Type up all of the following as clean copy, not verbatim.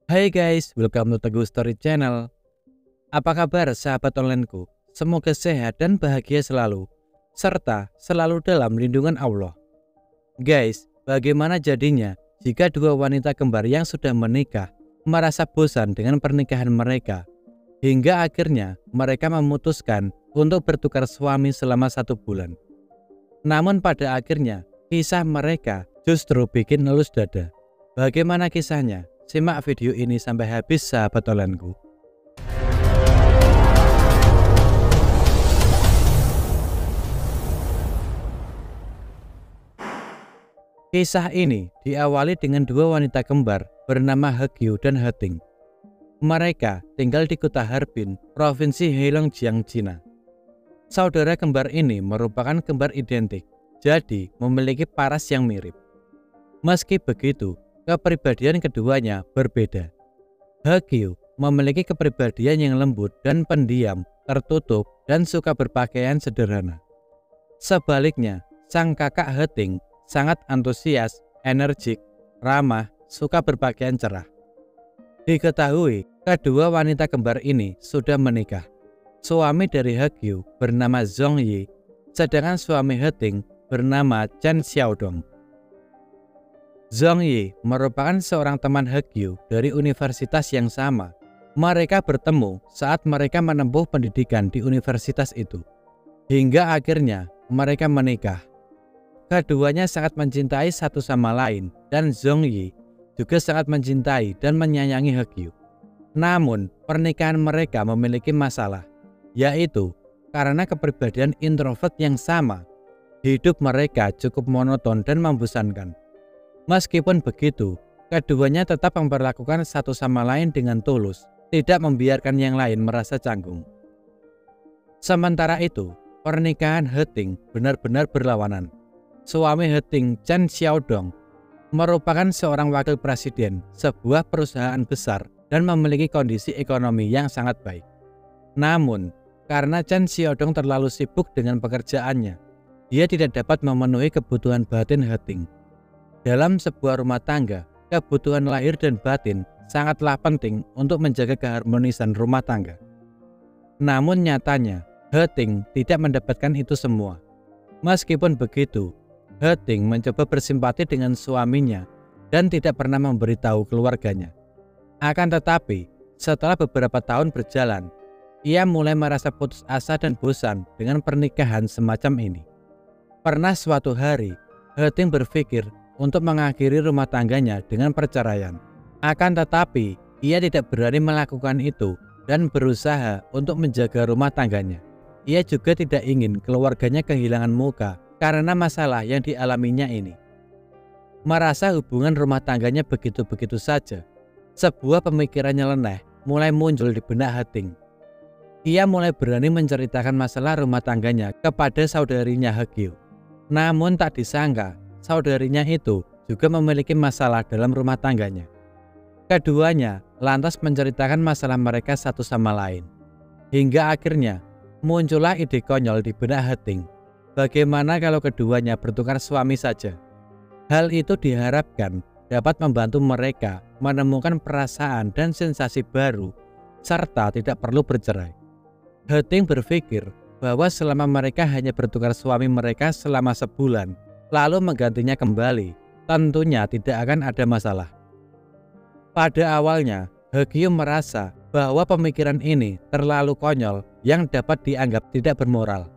Hai guys, welcome to Teguh Story Channel. Apa kabar sahabat onlineku? Semoga sehat dan bahagia selalu, serta selalu dalam lindungan Allah. Guys, bagaimana jadinya jika dua wanita kembar yang sudah menikah merasa bosan dengan pernikahan mereka, hingga akhirnya mereka memutuskan untuk bertukar suami selama 1 bulan. Namun pada akhirnya, kisah mereka justru bikin ngelus dada. Bagaimana kisahnya? Simak video ini sampai habis sahabat onlineku. Kisah ini diawali dengan dua wanita kembar bernama Hegyu dan Heting. Mereka tinggal di kota Harbin, provinsi Heilongjiang, Cina. Saudara kembar ini merupakan kembar identik, jadi memiliki paras yang mirip. Meski begitu, kepribadian keduanya berbeda. Hegyu memiliki kepribadian yang lembut dan pendiam, tertutup, dan suka berpakaian sederhana. Sebaliknya, sang kakak Heting sangat antusias, energik, ramah, suka berpakaian cerah. Diketahui, kedua wanita kembar ini sudah menikah. Suami dari Hegyu bernama Zhong Yi, sedangkan suami Heting bernama Chen Xiaodong. Zhong Yi merupakan seorang teman Hegyu dari universitas yang sama. Mereka bertemu saat mereka menempuh pendidikan di universitas itu. Hingga akhirnya mereka menikah. Keduanya sangat mencintai satu sama lain dan Zhong Yi juga sangat mencintai dan menyayangi Hegyu. Namun pernikahan mereka memiliki masalah, yaitu karena kepribadian introvert yang sama. Hidup mereka cukup monoton dan membosankan. Meskipun begitu, keduanya tetap memperlakukan satu sama lain dengan tulus, tidak membiarkan yang lain merasa canggung. Sementara itu, pernikahan Heting benar-benar berlawanan. Suami Heting, Chen Xiaodong, merupakan seorang wakil presiden sebuah perusahaan besar dan memiliki kondisi ekonomi yang sangat baik. Namun, karena Chen Xiaodong terlalu sibuk dengan pekerjaannya, dia tidak dapat memenuhi kebutuhan batin Heting. Dalam sebuah rumah tangga, kebutuhan lahir dan batin sangatlah penting untuk menjaga keharmonisan rumah tangga. Namun nyatanya, Heting tidak mendapatkan itu semua. Meskipun begitu, Heting mencoba bersimpati dengan suaminya dan tidak pernah memberitahu keluarganya. Akan tetapi, setelah beberapa tahun berjalan, ia mulai merasa putus asa dan bosan dengan pernikahan semacam ini. Pernah suatu hari, Heting berpikir untuk mengakhiri rumah tangganya dengan perceraian. Akan tetapi, ia tidak berani melakukan itu dan berusaha untuk menjaga rumah tangganya. Ia juga tidak ingin keluarganya kehilangan muka karena masalah yang dialaminya ini. Merasa hubungan rumah tangganya begitu-begitu saja, sebuah pemikiran nyeleneh mulai muncul di benak Heting. Ia mulai berani menceritakan masalah rumah tangganya kepada saudarinya Hegyu. Namun tak disangka, saudarinya itu juga memiliki masalah dalam rumah tangganya. Keduanya lantas menceritakan masalah mereka satu sama lain. Hingga akhirnya muncullah ide konyol di benak Heting. Bagaimana kalau keduanya bertukar suami saja? Hal itu diharapkan dapat membantu mereka menemukan perasaan dan sensasi baru, serta tidak perlu bercerai. Heting berpikir bahwa selama mereka hanya bertukar suami mereka selama sebulan, lalu menggantinya kembali, tentunya tidak akan ada masalah. Pada awalnya, Hegyu merasa bahwa pemikiran ini terlalu konyol yang dapat dianggap tidak bermoral.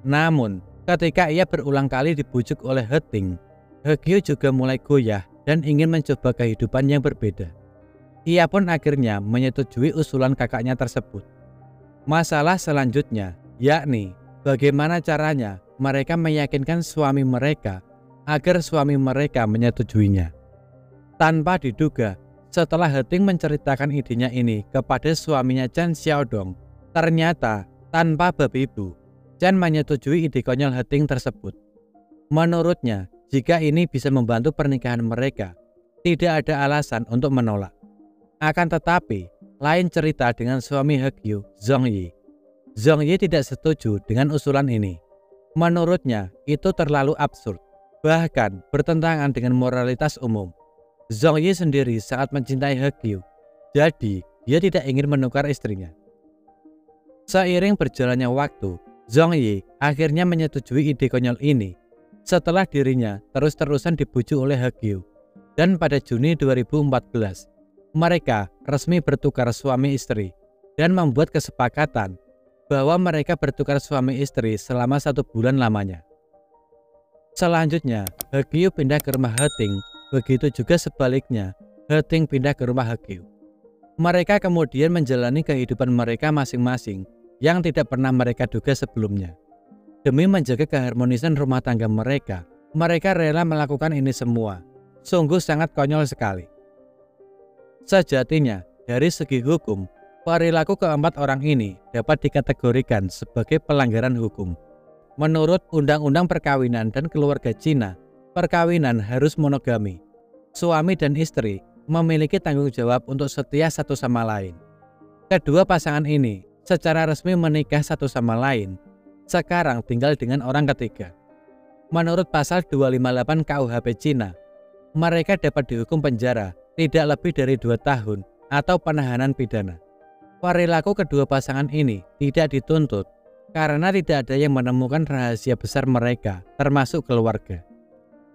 Namun, ketika ia berulang kali dibujuk oleh Heting, Hegyu juga mulai goyah dan ingin mencoba kehidupan yang berbeda. Ia pun akhirnya menyetujui usulan kakaknya tersebut. Masalah selanjutnya, yakni bagaimana caranya mereka meyakinkan suami mereka agar suami mereka menyetujuinya. Tanpa diduga, setelah Heting menceritakan idenya ini kepada suaminya Chen Xiaodong, ternyata tanpa babi bu, Chen menyetujui ide konyol Heting tersebut. Menurutnya, jika ini bisa membantu pernikahan mereka, tidak ada alasan untuk menolak. Akan tetapi, lain cerita dengan suami Hegyu, Zhong Yi. Zhong Yi tidak setuju dengan usulan ini. Menurutnya, itu terlalu absurd, bahkan bertentangan dengan moralitas umum. Zhong Yi sendiri sangat mencintai Hegyu. Jadi, dia tidak ingin menukar istrinya. Seiring berjalannya waktu, Zhong Yi akhirnya menyetujui ide konyol ini setelah dirinya terus-terusan dibujuk oleh He Kyu. Dan pada Juni 2014, mereka resmi bertukar suami istri dan membuat kesepakatan bahwa mereka bertukar suami istri selama 1 bulan lamanya. Selanjutnya, He Kyu pindah ke rumah He Ting, begitu juga sebaliknya, He Ting pindah ke rumah He Kyu. Mereka kemudian menjalani kehidupan mereka masing-masing yang tidak pernah mereka duga sebelumnya. Demi menjaga keharmonisan rumah tangga mereka rela melakukan ini semua. Sungguh sangat konyol sekali. Sejatinya, dari segi hukum, perilaku keempat orang ini dapat dikategorikan sebagai pelanggaran hukum. Menurut Undang-Undang Perkawinan dan Keluarga Cina, perkawinan harus monogami. Suami dan istri memiliki tanggung jawab untuk setia satu sama lain. Kedua pasangan ini secara resmi menikah satu sama lain, sekarang tinggal dengan orang ketiga. Menurut pasal 258 KUHP Cina, mereka dapat dihukum penjara tidak lebih dari 2 tahun atau penahanan pidana. Perilaku kedua pasangan ini tidak dituntut karena tidak ada yang menemukan rahasia besar mereka, termasuk keluarga.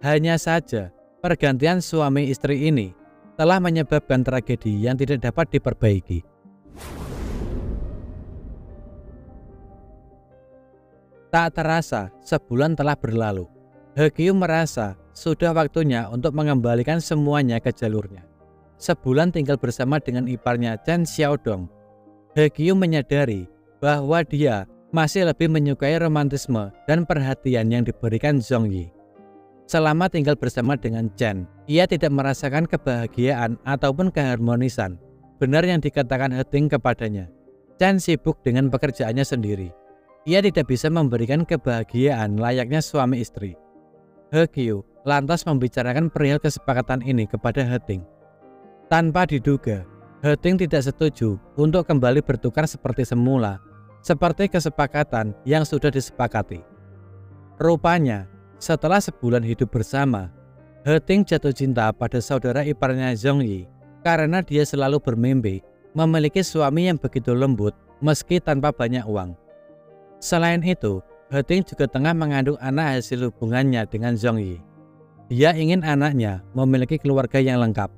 Hanya saja, pergantian suami istri ini telah menyebabkan tragedi yang tidak dapat diperbaiki. Tak terasa, sebulan telah berlalu. He Kyu merasa sudah waktunya untuk mengembalikan semuanya ke jalurnya. Sebulan tinggal bersama dengan iparnya Chen Xiaodong, He Kyu menyadari bahwa dia masih lebih menyukai romantisme dan perhatian yang diberikan Zhong Yi. Selama tinggal bersama dengan Chen, ia tidak merasakan kebahagiaan ataupun keharmonisan. Benar yang dikatakan He Ting kepadanya. Chen sibuk dengan pekerjaannya sendiri. Ia tidak bisa memberikan kebahagiaan layaknya suami istri. He Kyu lantas membicarakan perihal kesepakatan ini kepada He Ting. Tanpa diduga, He Ting tidak setuju untuk kembali bertukar seperti semula, seperti kesepakatan yang sudah disepakati. Rupanya, setelah sebulan hidup bersama, He Ting jatuh cinta pada saudara iparnya Zhong Yi karena dia selalu bermimpi memiliki suami yang begitu lembut meski tanpa banyak uang. Selain itu, He Ting juga tengah mengandung anak hasil hubungannya dengan Zhong Yi. Dia ingin anaknya memiliki keluarga yang lengkap.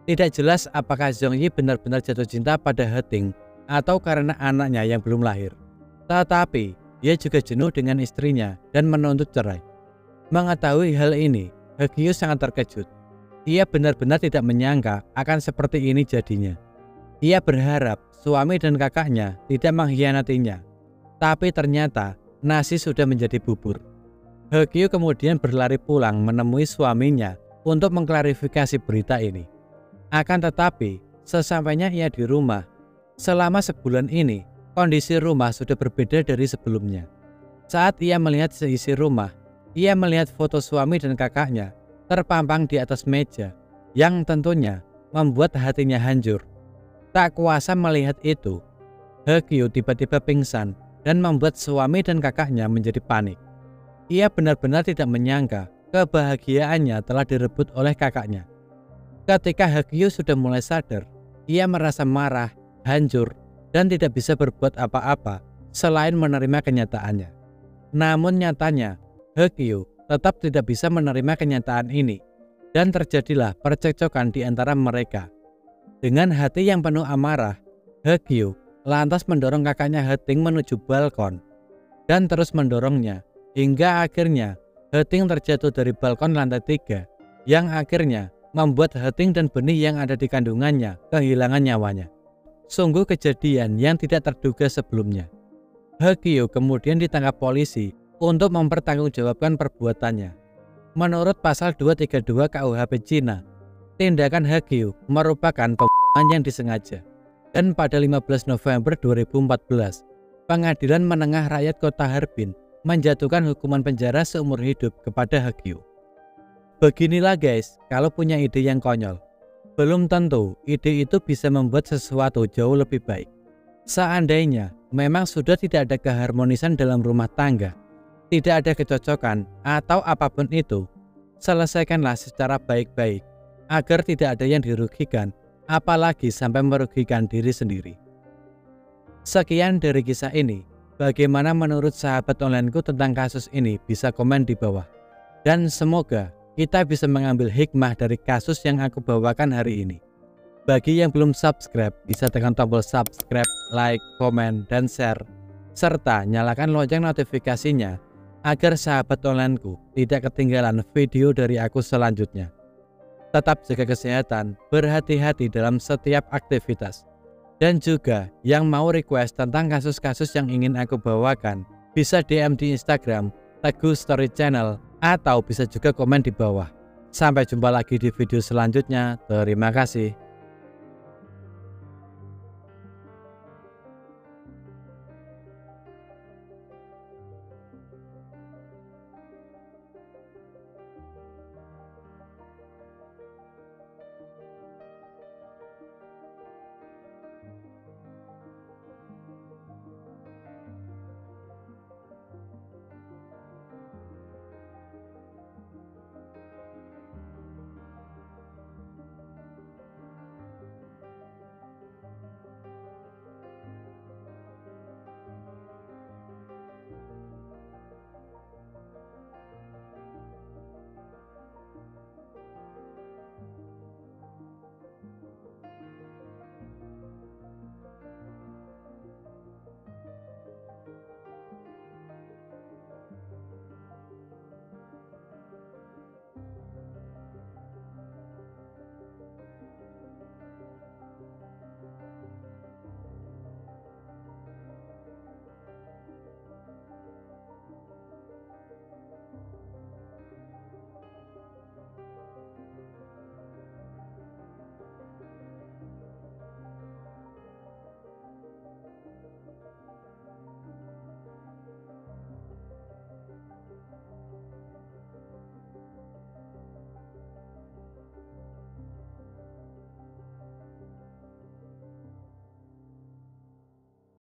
Tidak jelas apakah Zhong Yi benar-benar jatuh cinta pada He Ting atau karena anaknya yang belum lahir. Tetapi, dia juga jenuh dengan istrinya dan menuntut cerai. Mengetahui hal ini, He Kyu sangat terkejut. Ia benar-benar tidak menyangka akan seperti ini jadinya. Ia berharap suami dan kakaknya tidak mengkhianatinya. Tapi ternyata nasi sudah menjadi bubur. He Kyu kemudian berlari pulang menemui suaminya untuk mengklarifikasi berita ini. Akan tetapi, sesampainya ia di rumah, selama sebulan ini kondisi rumah sudah berbeda dari sebelumnya. Saat ia melihat seisi rumah, ia melihat foto suami dan kakaknya terpampang di atas meja, yang tentunya membuat hatinya hancur. Tak kuasa melihat itu, He Kyu tiba-tiba pingsan dan membuat suami dan kakaknya menjadi panik. Ia benar-benar tidak menyangka kebahagiaannya telah direbut oleh kakaknya. Ketika He Kyu sudah mulai sadar, ia merasa marah, hancur, dan tidak bisa berbuat apa-apa selain menerima kenyataannya. Namun nyatanya, He Kyu tetap tidak bisa menerima kenyataan ini, dan terjadilah percekcokan di antara mereka. Dengan hati yang penuh amarah, He Kyu lantas mendorong kakaknya He Ting menuju balkon dan terus mendorongnya hingga akhirnya He Ting terjatuh dari balkon lantai 3 yang akhirnya membuat He Ting dan benih yang ada di kandungannya kehilangan nyawanya. Sungguh kejadian yang tidak terduga sebelumnya. He Kyu kemudian ditangkap polisi untuk mempertanggungjawabkan perbuatannya. Menurut pasal 232 KUHP Cina, tindakan He Kyu merupakan pembunuhan yang disengaja. Dan pada 15 November 2014, Pengadilan Menengah Rakyat Kota Harbin menjatuhkan hukuman penjara seumur hidup kepada He Kyu. Beginilah guys, kalau punya ide yang konyol, belum tentu ide itu bisa membuat sesuatu jauh lebih baik. Seandainya memang sudah tidak ada keharmonisan dalam rumah tangga, tidak ada kecocokan atau apapun itu, selesaikanlah secara baik-baik agar tidak ada yang dirugikan apalagi sampai merugikan diri sendiri. Sekian dari kisah ini. Bagaimana menurut sahabat onlineku tentang kasus ini? Bisa komen di bawah. Dan semoga kita bisa mengambil hikmah dari kasus yang aku bawakan hari ini. Bagi yang belum subscribe, bisa tekan tombol subscribe, like, komen, dan share. Serta nyalakan lonceng notifikasinya agar sahabat onlineku tidak ketinggalan video dari aku selanjutnya. Tetap jaga kesehatan, berhati-hati dalam setiap aktivitas. Dan juga yang mau request tentang kasus-kasus yang ingin aku bawakan, bisa DM di Instagram, Teguh Story Channel, atau bisa juga komen di bawah. Sampai jumpa lagi di video selanjutnya. Terima kasih.